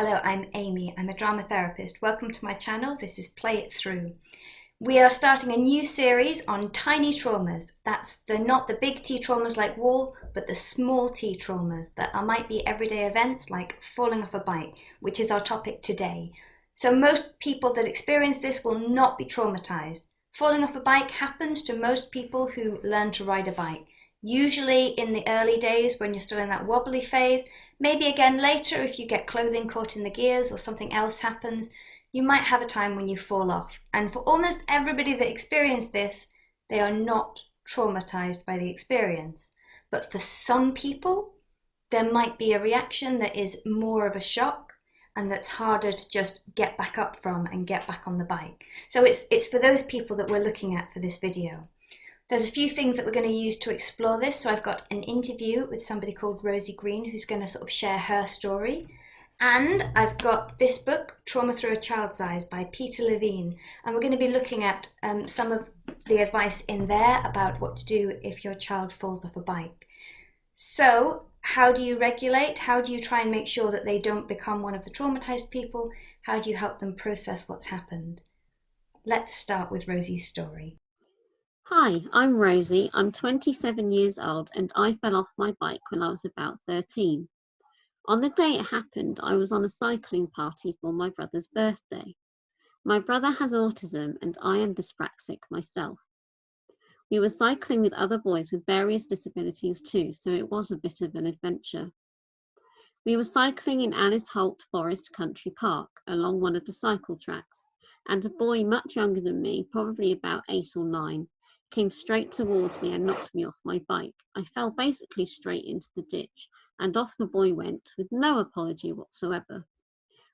Hello, I'm Amy. I'm a drama therapist. Welcome to my channel. This is Play It Through. We are starting a new series on tiny traumas. Not the big T traumas like wall, but the small T traumas that might be everyday events like falling off a bike, which is our topic today. So most people that experience this will not be traumatized. Falling off a bike happens to most people who learn to ride a bike. Usually in the early days when you're still in that wobbly phase, maybe again later if you get clothing caught in the gears or something else happens, you might have a time when you fall off. And for almost everybody that experienced this, they are not traumatized by the experience. But for some people, there might be a reaction that is more of a shock and that's harder to just get back up from and get back on the bike. So it's for those people that we're looking at for this video. There's a few things that we're going to use to explore this. So I've got an interview with somebody called Rosie Greene who's going to sort of share her story. And I've got this book, Trauma Through a Child's Eyes by Peter Levine. And we're going to be looking at some of the advice in there about what to do if your child falls off a bike. So how do you regulate? How do you try and make sure that they don't become one of the traumatized people? How do you help them process what's happened? Let's start with Rosie's story. Hi, I'm Rosie. I'm 27 years old and I fell off my bike when I was about 13. On the day it happened, I was on a cycling party for my brother's birthday. My brother has autism and I am dyspraxic myself. We were cycling with other boys with various disabilities too, so it was a bit of an adventure. We were cycling in Alice Holt Forest Country Park along one of the cycle tracks, and a boy much younger than me, probably about 8 or 9, came straight towards me and knocked me off my bike. I fell basically straight into the ditch, and off the boy went with no apology whatsoever.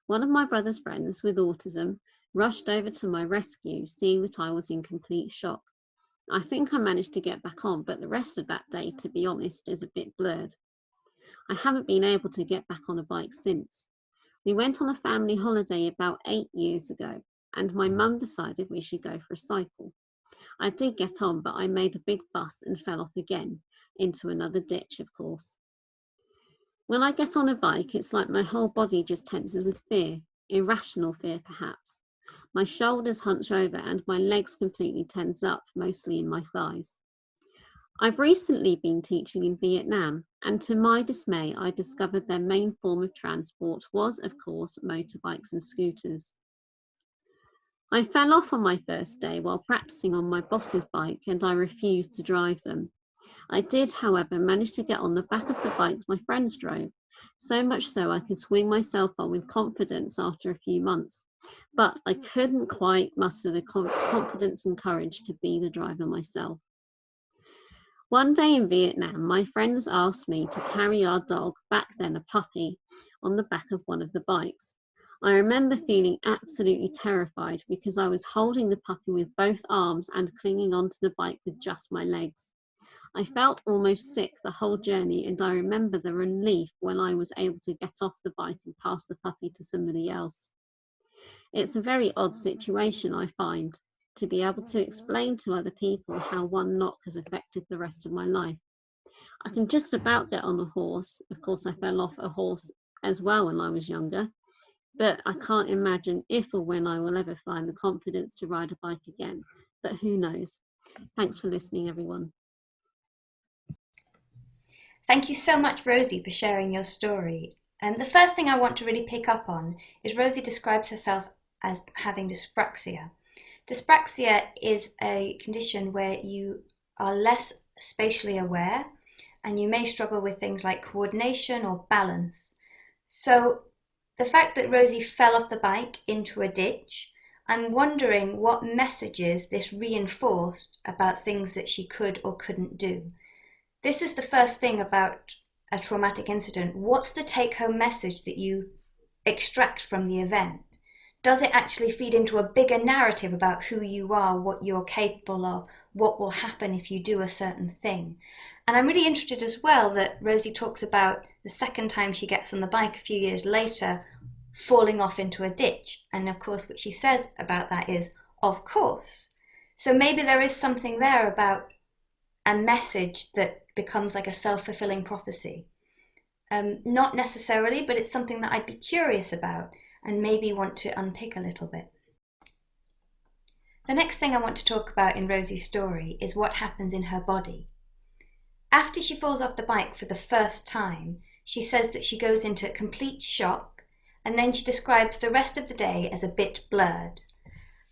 One of my brother's friends with autism rushed over to my rescue, seeing that I was in complete shock. I think I managed to get back on, but the rest of that day, to be honest, is a bit blurred. I haven't been able to get back on a bike since. We went on a family holiday about 8 years ago, and my mum decided we should go for a cycle. I did get on, but I made a big fuss and fell off again, into another ditch, of course. When I get on a bike, it's like my whole body just tenses with fear, irrational fear perhaps. My shoulders hunch over and my legs completely tense up, mostly in my thighs. I've recently been teaching in Vietnam, and to my dismay, I discovered their main form of transport was, of course, motorbikes and scooters. I fell off on my first day while practicing on my boss's bike and I refused to drive them. I did, however, manage to get on the back of the bikes my friends drove, so much so I could swing myself on with confidence after a few months. But I couldn't quite muster the confidence and courage to be the driver myself. One day in Vietnam, my friends asked me to carry our dog, back then a puppy, on the back of one of the bikes. I remember feeling absolutely terrified because I was holding the puppy with both arms and clinging onto the bike with just my legs. I felt almost sick the whole journey, and I remember the relief when I was able to get off the bike and pass the puppy to somebody else. It's a very odd situation, I find, to be able to explain to other people how one knock has affected the rest of my life. I can just about get on a horse. Of course, I fell off a horse as well when I was younger. But I can't imagine if or when I will ever find the confidence to ride a bike again. But who knows? Thanks for listening, everyone. Thank you so much, Rosie, for sharing your story. And the first thing I want to really pick up on is Rosie describes herself as having dyspraxia. Dyspraxia is a condition where you are less spatially aware and you may struggle with things like coordination or balance. So the fact that Rosie fell off the bike into a ditch, I'm wondering what messages this reinforced about things that she could or couldn't do. This is the first thing about a traumatic incident. What's the take-home message that you extract from the event? Does it actually feed into a bigger narrative about who you are, what you're capable of, what will happen if you do a certain thing? And I'm really interested as well that Rosie talks about the second time she gets on the bike a few years later, falling off into a ditch. And of course, what she says about that is, of course. So maybe there is something there about a message that becomes like a self-fulfilling prophecy. Not necessarily, but it's something that I'd be curious about and maybe want to unpick a little bit. The next thing I want to talk about in Rosie's story is what happens in her body. After she falls off the bike for the first time, she says that she goes into complete shock, and then she describes the rest of the day as a bit blurred.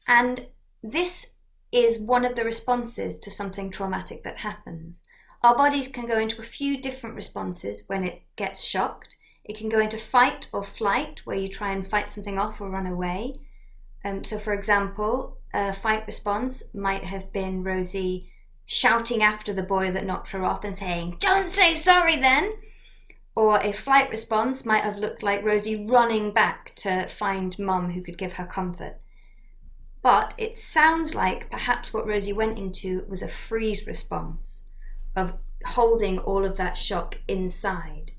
And this is one of the responses to something traumatic that happens. Our bodies can go into a few different responses when it gets shocked. It can go into fight or flight, where you try and fight something off or run away. So for example, a fight response might have been Rosie shouting after the boy that knocked her off and saying, "Don't say sorry then!" Or a flight response might have looked like Rosie running back to find mum who could give her comfort. But it sounds like perhaps what Rosie went into was a freeze response of holding all of that shock inside.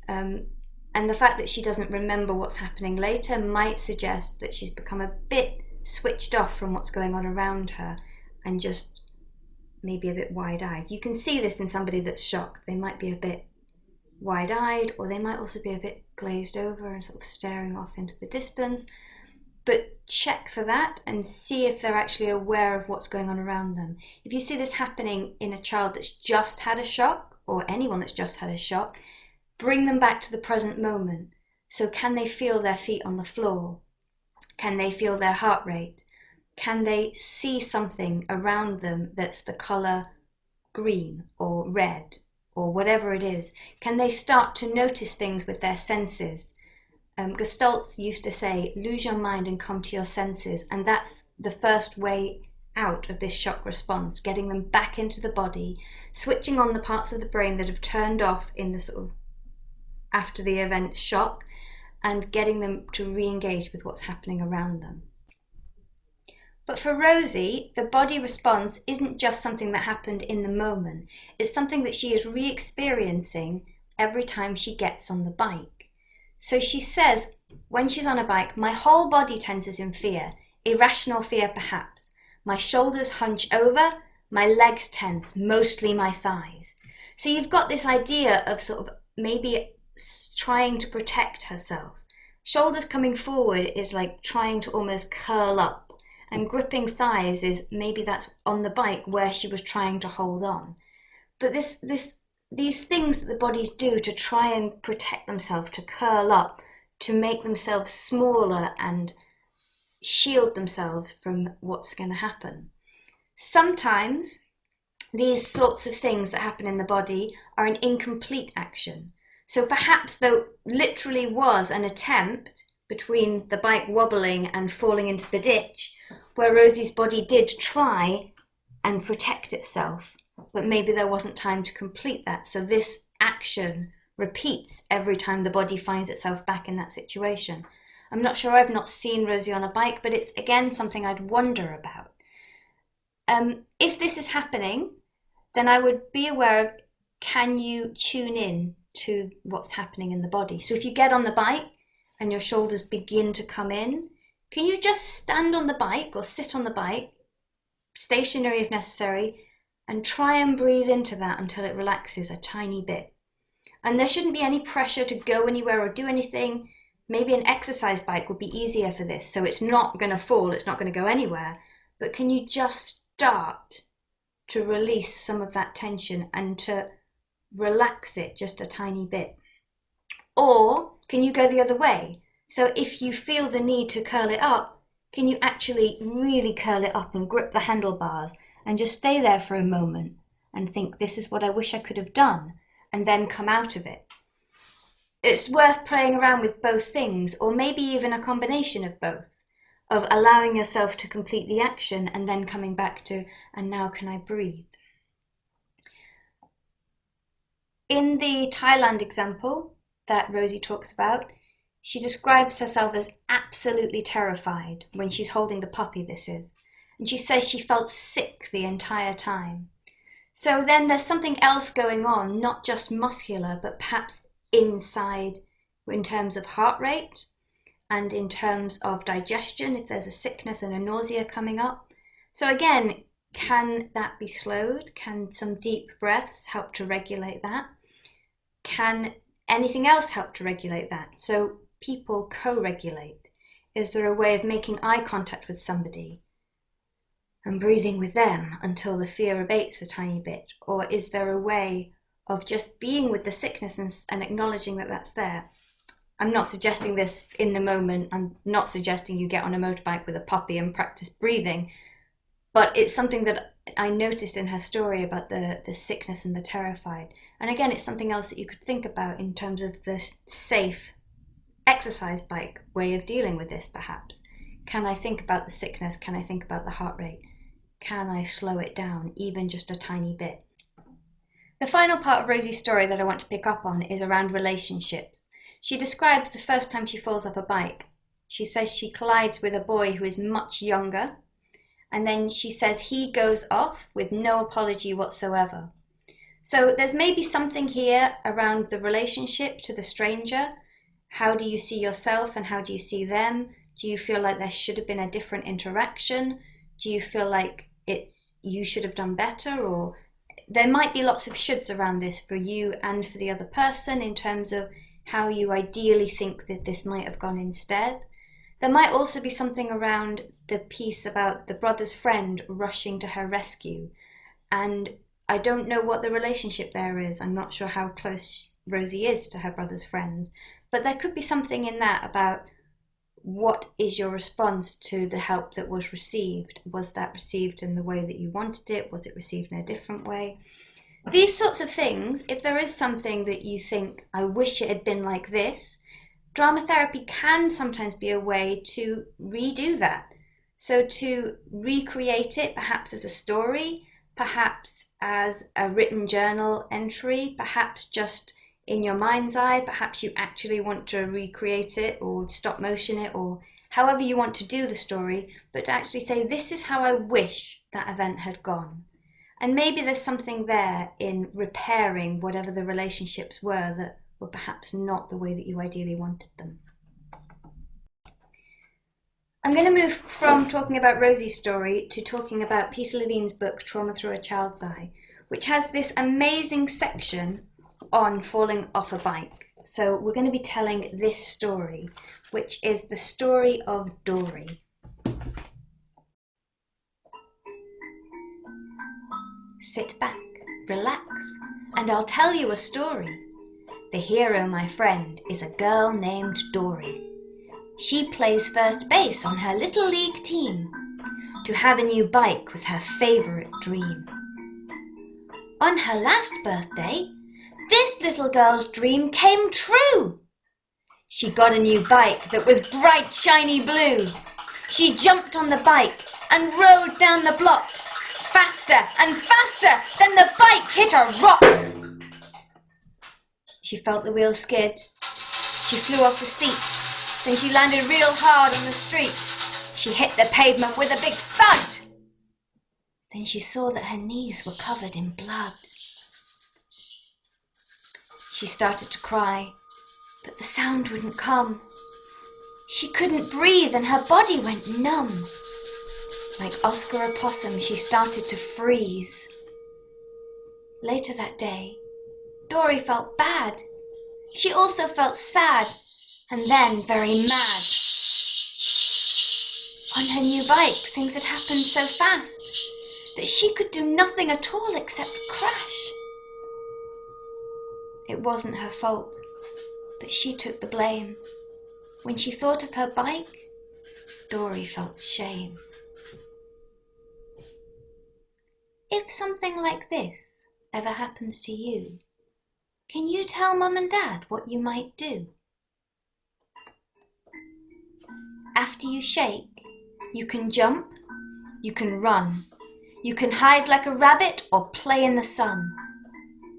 And the fact that she doesn't remember what's happening later might suggest that she's become a bit switched off from what's going on around her and just maybe a bit wide-eyed. You can see this in somebody that's shocked. They might be a bit wide-eyed, or they might also be a bit glazed over and sort of staring off into the distance. But check for that and see if they're actually aware of what's going on around them. If you see this happening in a child that's just had a shock, or anyone that's just had a shock, bring them back to the present moment. So can they feel their feet on the floor? Can they feel their heart rate? Can they see something around them that's the colour green or red or whatever it is? Can they start to notice things with their senses? Gestalt used to say, lose your mind and come to your senses. And that's the first way out of this shock response, getting them back into the body, switching on the parts of the brain that have turned off in the sort of after the event shock, and getting them to re-engage with what's happening around them. But for Rosie, the body response isn't just something that happened in the moment. It's something that she is re-experiencing every time she gets on the bike. So she says, when she's on a bike, my whole body tenses in fear, irrational fear perhaps. My shoulders hunch over, my legs tense, mostly my thighs. So you've got this idea of sort of maybe trying to protect herself. Shoulders coming forward is like trying to almost curl up, and gripping thighs is maybe that's on the bike where she was trying to hold on. But these things that the bodies do to try and protect themselves, to curl up, to make themselves smaller and shield themselves from what's going to happen. Sometimes these sorts of things that happen in the body are an incomplete action. So perhaps there literally was an attempt between the bike wobbling and falling into the ditch where Rosie's body did try and protect itself, but maybe there wasn't time to complete that. So this action repeats every time the body finds itself back in that situation. I'm not sure, I've not seen Rosie on a bike, but it's again something I'd wonder about. If this is happening, then I would be aware of, can you tune in to what's happening in the body? So if you get on the bike and your shoulders begin to come in, can you just stand on the bike or sit on the bike, stationary if necessary, and try and breathe into that until it relaxes a tiny bit? And there shouldn't be any pressure to go anywhere or do anything. Maybe an exercise bike would be easier for this, so it's not going to fall, it's not going to go anywhere. But can you just start to release some of that tension and to relax it just a tiny bit? Or can you go the other way? So if you feel the need to curl it up, can you actually really curl it up and grip the handlebars and just stay there for a moment and think, this is what I wish I could have done, and then come out of it? It's worth playing around with both things, or maybe even a combination of both, of allowing yourself to complete the action and then coming back to, and now can I breathe? In the Thailand example that Rosie talks about, she describes herself as absolutely terrified when she's holding the puppy, this is. And she says she felt sick the entire time. So then there's something else going on, not just muscular, but perhaps inside in terms of heart rate and in terms of digestion, if there's a sickness and a nausea coming up. So again, can that be slowed? Can some deep breaths help to regulate that? Can anything else help to regulate that? So people co-regulate. Is there a way of making eye contact with somebody and breathing with them until the fear abates a tiny bit? Or is there a way of just being with the sickness and acknowledging that that's there? I'm not suggesting this in the moment. I'm not suggesting you get on a motorbike with a puppy and practice breathing. But it's something that I noticed in her story about the sickness and the terrified. And again, it's something else that you could think about in terms of the safe exercise bike way of dealing with this, perhaps. Can I think about the sickness? Can I think about the heart rate? Can I slow it down, even just a tiny bit? The final part of Rosie's story that I want to pick up on is around relationships. She describes the first time she falls off a bike. She says she collides with a boy who is much younger, and then she says he goes off with no apology whatsoever. So there's maybe something here around the relationship to the stranger. How do you see yourself and how do you see them? Do you feel like there should have been a different interaction? Do you feel like you should have done better? Or there might be lots of shoulds around this for you and for the other person in terms of how you ideally think that this might have gone instead. There might also be something around the piece about the brother's friend rushing to her rescue. And I don't know what the relationship there is. I'm not sure how close Rosie is to her brother's friends. But there could be something in that about what is your response to the help that was received. Was that received in the way that you wanted it? Was it received in a different way? These sorts of things, if there is something that you think, I wish it had been like this, drama therapy can sometimes be a way to redo that. So to recreate it, perhaps as a story, perhaps as a written journal entry, perhaps just in your mind's eye, perhaps you actually want to recreate it or stop motion it or however you want to do the story, but to actually say, this is how I wish that event had gone. And maybe there's something there in repairing whatever the relationships were that were perhaps not the way that you ideally wanted them. I'm going to move from talking about Rosie's story to talking about Peter Levine's book, Trauma Through a Child's Eye, which has this amazing section on falling off a bike. So we're going to be telling this story, which is the story of Dory. Sit back, relax, and I'll tell you a story. The hero, my friend, is a girl named Dory. She plays first base on her little league team. To have a new bike was her favourite dream. On her last birthday, this little girl's dream came true. She got a new bike that was bright, shiny blue. She jumped on the bike and rode down the block, faster and faster than the bike hit a rock. She felt the wheels skid. She flew off the seat. Then she landed real hard on the street. She hit the pavement with a big thud. Then she saw that her knees were covered in blood. She started to cry, but the sound wouldn't come. She couldn't breathe and her body went numb. Like Oscar a possum, she started to freeze. Later that day, Dory felt bad. She also felt sad and then very mad. On her new bike, things had happened so fast that she could do nothing at all except crash. It wasn't her fault, but she took the blame. When she thought of her bike, Dory felt shame. If something like this ever happens to you, can you tell Mum and Dad what you might do? After you shake, you can jump, you can run, you can hide like a rabbit or play in the sun.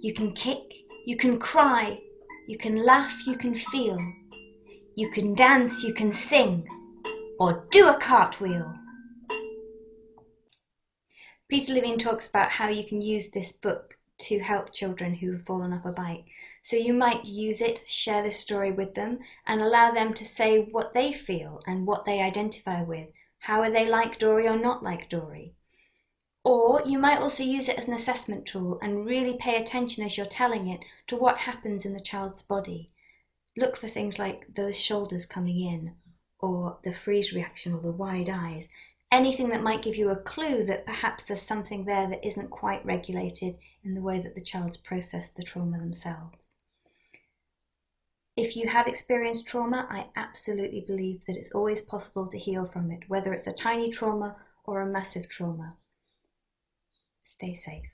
You can kick, you can cry, you can laugh, you can feel. You can dance, you can sing, or do a cartwheel. Peter Levine talks about how you can use this book to help children who have fallen off a bike. So you might use it, share this story with them, and allow them to say what they feel and what they identify with. How are they like Dory or not like Dory? Or you might also use it as an assessment tool and really pay attention as you're telling it to what happens in the child's body. Look for things like those shoulders coming in, or the freeze reaction, or the wide eyes. Anything that might give you a clue that perhaps there's something there that isn't quite regulated in the way that the child's processed the trauma themselves. If you have experienced trauma, I absolutely believe that it's always possible to heal from it, whether it's a tiny trauma or a massive trauma. Stay safe.